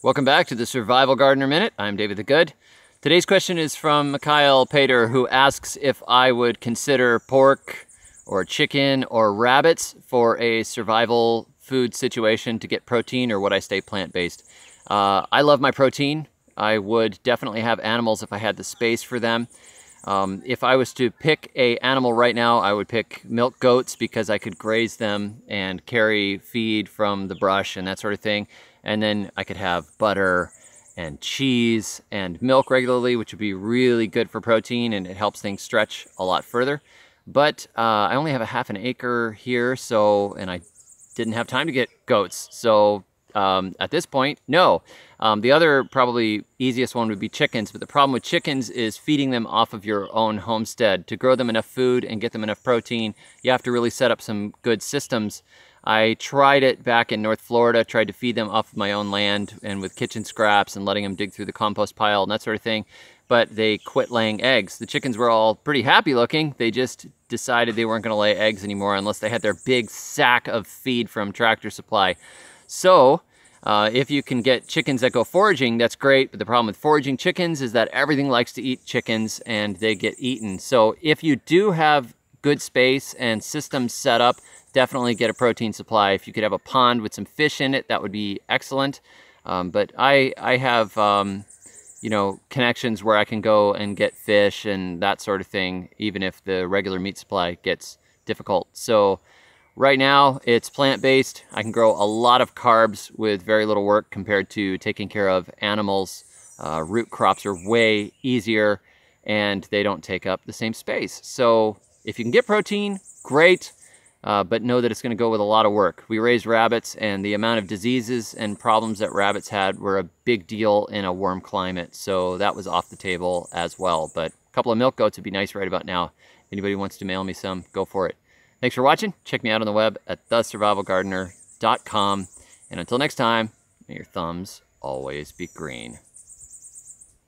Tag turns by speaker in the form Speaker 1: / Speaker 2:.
Speaker 1: Welcome back to the Survival Gardener Minute. I'm David the Good. Today's question is from Michial Pater, who asks if I would consider pork or chicken or rabbits for a survival food situation to get protein, or would I stay plant-based? I love my protein. I would definitely have animals if I had the space for them. If I was to pick an animal right now, I would pick milk goats because I could graze them and carry feed from the brush and that sort of thing. And then I could have butter and cheese and milk regularly, which would be really good for protein, and it helps things stretch a lot further. But I only have a half an acre here, and I didn't have time to get goats. So at this point, no. The other probably easiest one would be chickens, but the problem with chickens is feeding them off of your own homestead. To grow them enough food and get them enough protein, you have to really set up some good systems. I tried it back in North Florida, tried to feed them off of my own land and with kitchen scraps and letting them dig through the compost pile and that sort of thing, but they quit laying eggs. The chickens were all pretty happy looking. They just decided they weren't going to lay eggs anymore unless they had their big sack of feed from Tractor Supply. So if you can get chickens that go foraging, that's great, but the problem with foraging chickens is that everything likes to eat chickens and they get eaten. So if you do have good space and systems set up, definitely get a protein supply. If you could have a pond with some fish in it, that would be excellent. But I have connections where I can go and get fish and that sort of thing, even if the regular meat supply gets difficult. So right now it's plant-based. I can grow a lot of carbs with very little work compared to taking care of animals. Root crops are way easier and they don't take up the same space. So if you can get protein, great. But know that it's going to go with a lot of work. We raised rabbits, and the amount of diseases and problems that rabbits had were a big deal in a warm climate, so that was off the table as well. But a couple of milk goats would be nice right about now. If anybody wants to mail me some, go for it. Thanks for watching. Check me out on the web at thesurvivalgardener.com. And until next time, may your thumbs always be green.